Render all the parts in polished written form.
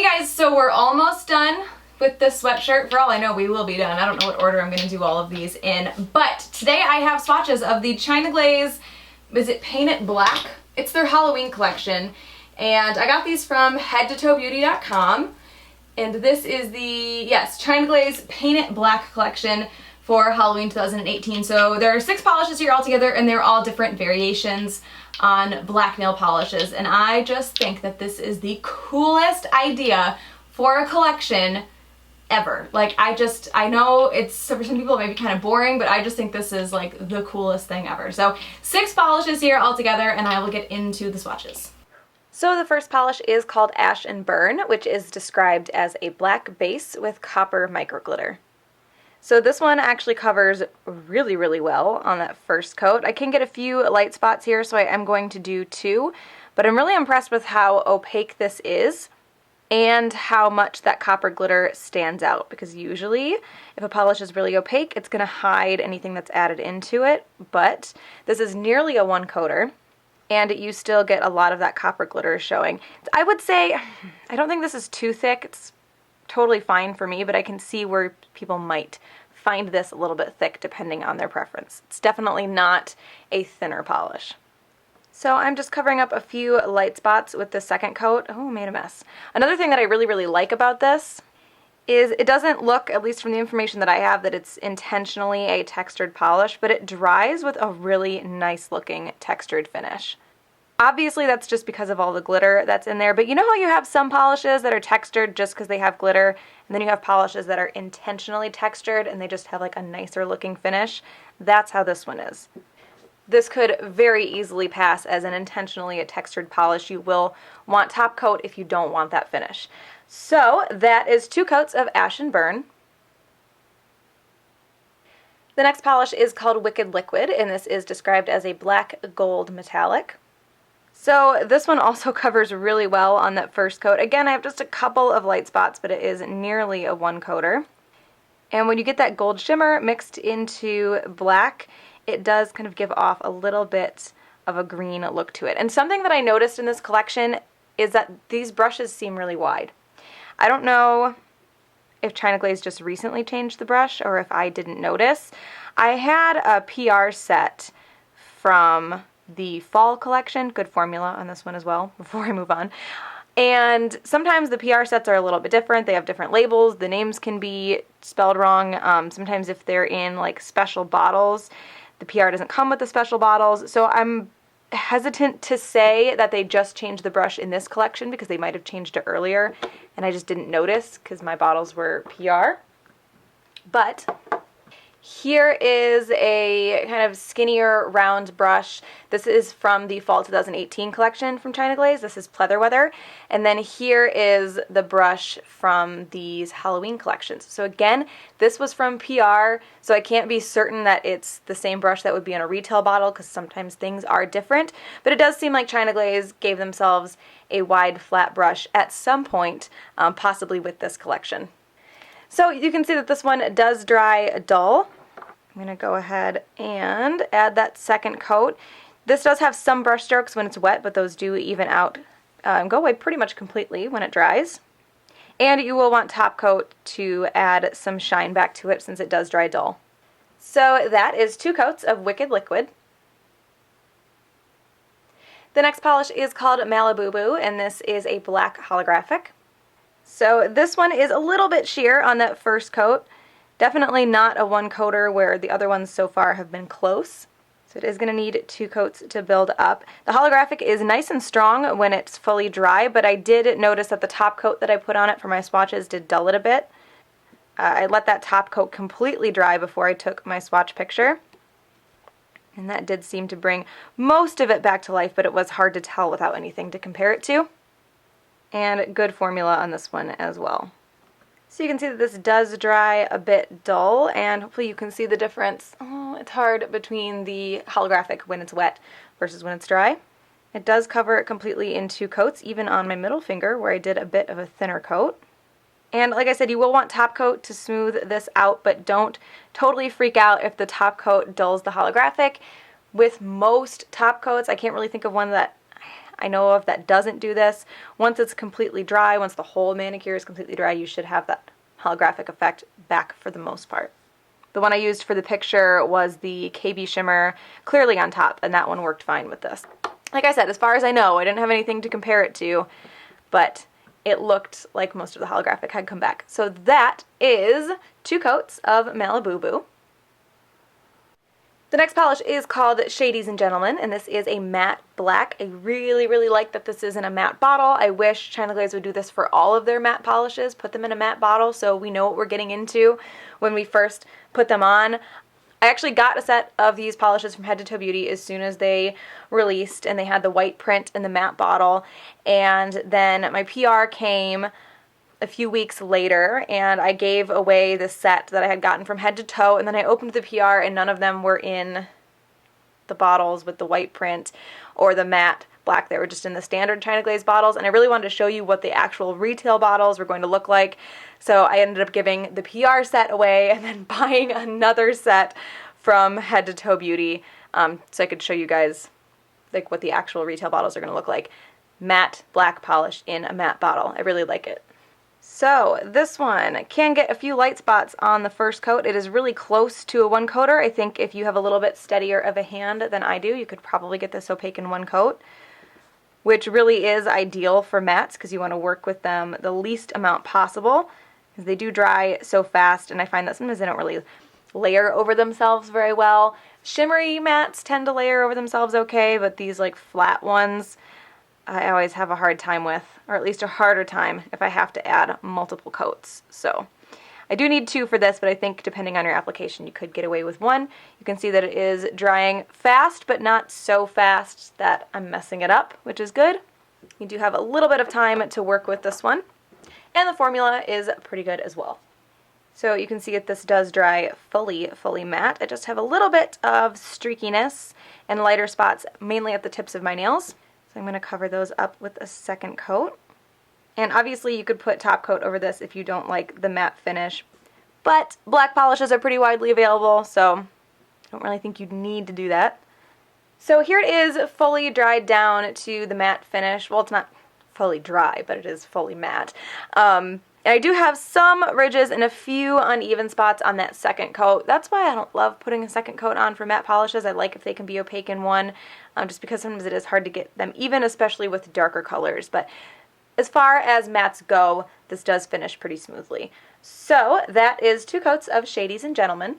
guys, so we're almost done with this sweatshirt. For all I know, we will be done. I don't know what order I'm going to do all of these in, but today I have swatches of the China Glaze, is it Paint It Black? It's their Halloween collection, and I got these from headtotoebeauty.com, and this is the, yes, China Glaze Paint It Black collection for Halloween 2018. So there are 6 polishes here altogether, and they're all different variations on black nail polishes, and I just think that this is the coolest idea for a collection ever. Like, I know it's, for some people it may be kind of boring, but I just think this is like the coolest thing ever. So 6 polishes here altogether, and I will get into the swatches. So the first polish is called Ash and Burn, which is described as a black base with copper micro glitter. So this one actually covers really, really well on that first coat. I can get a few light spots here, so I am going to do 2, but I'm really impressed with how opaque this is and how much that copper glitter stands out, because usually if a polish is really opaque, it's going to hide anything that's added into it, but this is nearly a 1-coater, and you still get a lot of that copper glitter showing. I would say, I don't think this is too thick. It's totally fine for me, but I can see where people might find this a little bit thick depending on their preference. It's definitely not a thinner polish. So I'm just covering up a few light spots with the second coat. Oh, made a mess. Another thing that I really, really like about this is it doesn't look, at least from the information that I have, that it's intentionally a textured polish, but it dries with a really nice looking textured finish. Obviously that's just because of all the glitter that's in there, but you know how you have some polishes that are textured just because they have glitter, and then you have polishes that are intentionally textured and they just have like a nicer looking finish? That's how this one is. This could very easily pass as an intentionally a textured polish. You will want top coat if you don't want that finish. So that is 2 coats of Ash and Burn. The next polish is called Wicked Liquid, and this is described as a black gold metallic. So this one also covers really well on that first coat. Again, I have just a couple of light spots, but it is nearly a 1-coater. And when you get that gold shimmer mixed into black, it does kind of give off a little bit of a green look to it. And something that I noticed in this collection is that these brushes seem really wide. I don't know if China Glaze just recently changed the brush or if I didn't notice. I had a PR set from the fall collection, good formula on this one as well, before I move on. And sometimes the PR sets are a little bit different. They have different labels. The names can be spelled wrong. Sometimes if they're in like special bottles, the PR doesn't come with the special bottles. So I'm hesitant to say that they just changed the brush in this collection because they might have changed it earlier and I just didn't notice because my bottles were PR. But here is a kind of skinnier round brush. This is from the fall 2018 collection from China Glaze. This is Pleather Weather. And then here is the brush from these Halloween collections. So again, this was from PR, so I can't be certain that it's the same brush that would be in a retail bottle because sometimes things are different. But it does seem like China Glaze gave themselves a wide flat brush at some point, possibly with this collection. So you can see that this one does dry dull. I'm going to go ahead and add that second coat. This does have some brush strokes when it's wet, but those do even out and go away pretty much completely when it dries. And you will want top coat to add some shine back to it since it does dry dull. So that is 2 coats of Wicked Liquid. The next polish is called Maliboo-boo, and this is a black holographic. So this one is a little bit sheer on that first coat. Definitely not a 1-coater where the other ones so far have been close. So it is going to need 2 coats to build up. The holographic is nice and strong when it's fully dry, but I did notice that the top coat that I put on it for my swatches did dull it a bit. I let that top coat completely dry before I took my swatch picture. And that did seem to bring most of it back to life, but it was hard to tell without anything to compare it to. And good formula on this one as well. So you can see that this does dry a bit dull, and hopefully you can see the difference. Oh, it's hard between the holographic when it's wet versus when it's dry. It does cover it completely in 2 coats, even on my middle finger where I did a bit of a thinner coat. And like I said, you will want top coat to smooth this out, but don't totally freak out if the top coat dulls the holographic. With most top coats, I can't really think of one that I know of that doesn't do this. Once it's completely dry, once the whole manicure is completely dry, you should have that holographic effect back for the most part. The one I used for the picture was the KB Shimmer clearly on top, and that one worked fine with this. Like I said, as far as I know, I didn't have anything to compare it to, but it looked like most of the holographic had come back. So that is 2 coats of Maliboo-boo. The next polish is called Shadies Gentlemen, and this is a matte black. I really, really like that this is in a matte bottle. I wish China Glaze would do this for all of their matte polishes, put them in a matte bottle so we know what we're getting into when we first put them on. I actually got a set of these polishes from Head to Toe Beauty as soon as they released, and they had the white print in the matte bottle, and then my PR came a few weeks later, and I gave away the set that I had gotten from Head to Toe, and then I opened the PR and none of them were in the bottles with the white print or the matte black. They were just in the standard China Glaze bottles, and I really wanted to show you what the actual retail bottles were going to look like. So I ended up giving the PR set away and then buying another set from Head to Toe Beauty so I could show you guys like what the actual retail bottles are going to look like. Matte black polish in a matte bottle. I really like it. So this one can get a few light spots on the first coat. It is really close to a 1-coater. I think if you have a little bit steadier of a hand than I do, you could probably get this opaque in 1 coat, which really is ideal for mattes because you want to work with them the least amount possible because they do dry so fast, and I find that sometimes they don't really layer over themselves very well. Shimmery mattes tend to layer over themselves okay, but these like flat ones I always have a hard time with, or at least a harder time if I have to add multiple coats. So I do need 2 for this, but I think depending on your application you could get away with 1. You can see that it is drying fast, but not so fast that I'm messing it up, which is good. You do have a little bit of time to work with this one, and the formula is pretty good as well. So you can see that this does dry fully matte. I just have a little bit of streakiness and lighter spots, mainly at the tips of my nails. I'm going to cover those up with a 2nd coat. And obviously you could put top coat over this if you don't like the matte finish. But black polishes are pretty widely available, so I don't really think you'd need to do that. So here it is fully dried down to the matte finish. Well, it's not fully dry, but it is fully matte. And I do have some ridges and a few uneven spots on that 2nd coat. That's why I don't love putting a 2nd coat on for matte polishes. I like if they can be opaque in 1, just because sometimes it is hard to get them even, especially with darker colors. But as far as mattes go, this does finish pretty smoothly. So that is 2 coats of Shadies Gentlemen.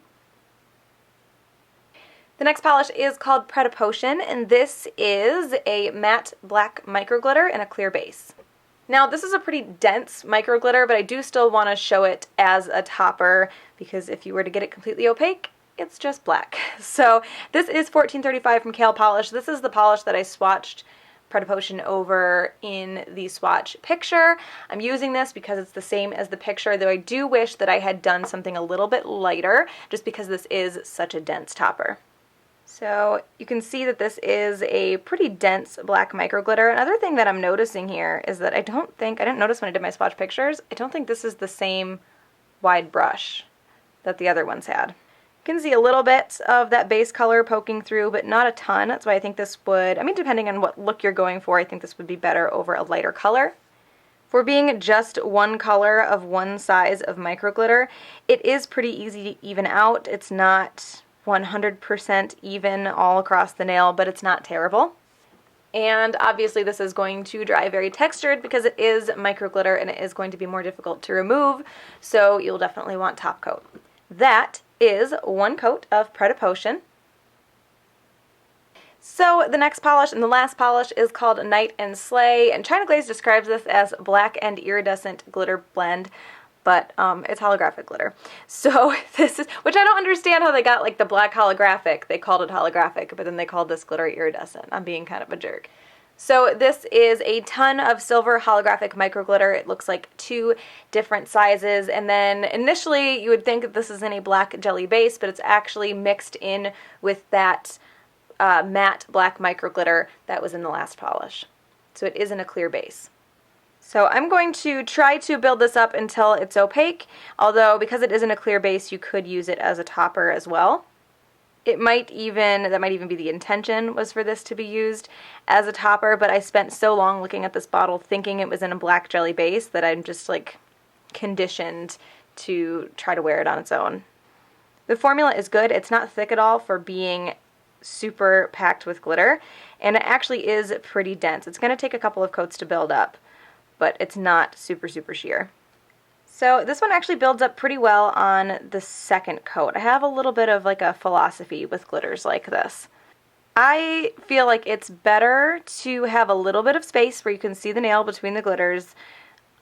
The next polish is called Pret-A-Potion, and this is a matte black micro glitter in a clear base. Now this is a pretty dense micro glitter, but I do still want to show it as a topper because if you were to get it completely opaque, it's just black. So this is 1435 from Kale Polish. This is the polish that I swatched Pret-A-Potion over in the swatch picture. I'm using this because it's the same as the picture, though I do wish that I had done something a little bit lighter just because this is such a dense topper. So you can see that this is a pretty dense black micro glitter. Another thing that I'm noticing here is that I didn't notice when I did my swatch pictures, I don't think this is the same wide brush that the other ones had. You can see a little bit of that base color poking through, but not a ton. That's why I think this would, depending on what look you're going for, I think this would be better over a lighter color. For being just 1 color of 1 size of micro glitter, it is pretty easy to even out. It's not 100% even all across the nail, but it's not terrible. And obviously this is going to dry very textured because it is micro glitter and it is going to be more difficult to remove, so you'll definitely want top coat. That is 1 coat of Pret-A-Potion. So the next polish and the last polish is called Night and Slay, and China Glaze describes this as black and iridescent glitter blend, but it's holographic glitter. So this is, which I don't understand how they got like the black holographic. They called it holographic, but then they called this glitter iridescent. I'm being kind of a jerk. So this is a ton of silver holographic micro glitter. It looks like 2 different sizes, and then initially you would think that this is in a black jelly base, but it's actually mixed in with that matte black micro glitter that was in the last polish. So it is in a clear base. So I'm going to try to build this up until it's opaque, although because it is in a clear base you could use it as a topper as well. That might even be the intention, was for this to be used as a topper, but I spent so long looking at this bottle thinking it was in a black jelly base that I'm just like conditioned to try to wear it on its own. The formula is good. It's not thick at all for being super packed with glitter, and it actually is pretty dense. It's going to take a couple of coats to build up, but it's not super, super sheer. So this one actually builds up pretty well on the second coat. I have a little bit of like a philosophy with glitters like this. I feel like it's better to have a little bit of space where you can see the nail between the glitters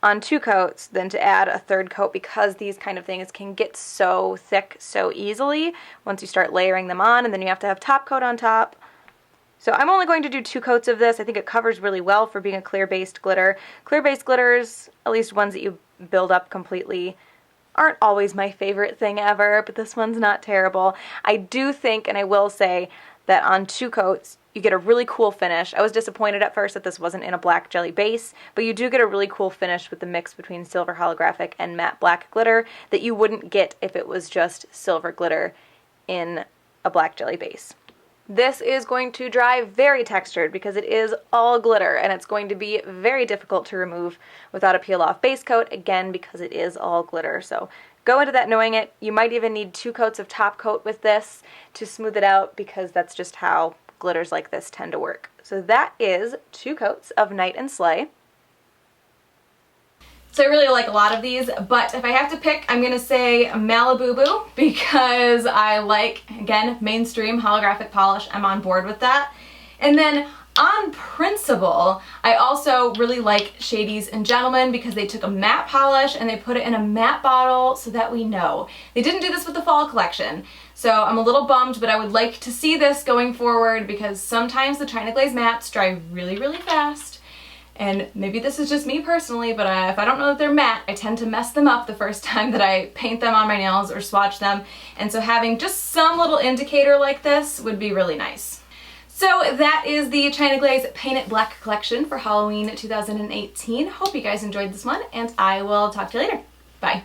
on 2 coats than to add a 3rd coat, because these kind of things can get so thick so easily once you start layering them on, and then you have to have top coat on top. So I'm only going to do 2 coats of this. I think it covers really well for being a clear-based glitter. Clear-based glitters, at least ones that you build up completely, aren't always my favorite thing ever, but this one's not terrible. I do think, and I will say, that on 2 coats you get a really cool finish. I was disappointed at first that this wasn't in a black jelly base, but you do get a really cool finish with the mix between silver holographic and matte black glitter that you wouldn't get if it was just silver glitter in a black jelly base. This is going to dry very textured because it is all glitter, and it's going to be very difficult to remove without a peel-off base coat, again because it is all glitter. So go into that knowing it. You might even need 2 coats of top coat with this to smooth it out, because that's just how glitters like this tend to work. So that is 2 coats of Night and Slay. So I really like a lot of these, but if I have to pick, I'm going to say Maliboo-boo, because I like, again, mainstream holographic polish. I'm on board with that. And then on principle, I also really like Shadies Gentlemen, because they took a matte polish and they put it in a matte bottle so that we know. They didn't do this with the fall collection, so I'm a little bummed, but I would like to see this going forward, because sometimes the China Glaze mattes dry really, really fast. And maybe this is just me personally, but if I don't know that they're matte, I tend to mess them up the first time that I paint them on my nails or swatch them. And so having just some little indicator like this would be really nice. So that is the China Glaze Paint It Black collection for Halloween 2018. Hope you guys enjoyed this one, and I will talk to you later. Bye.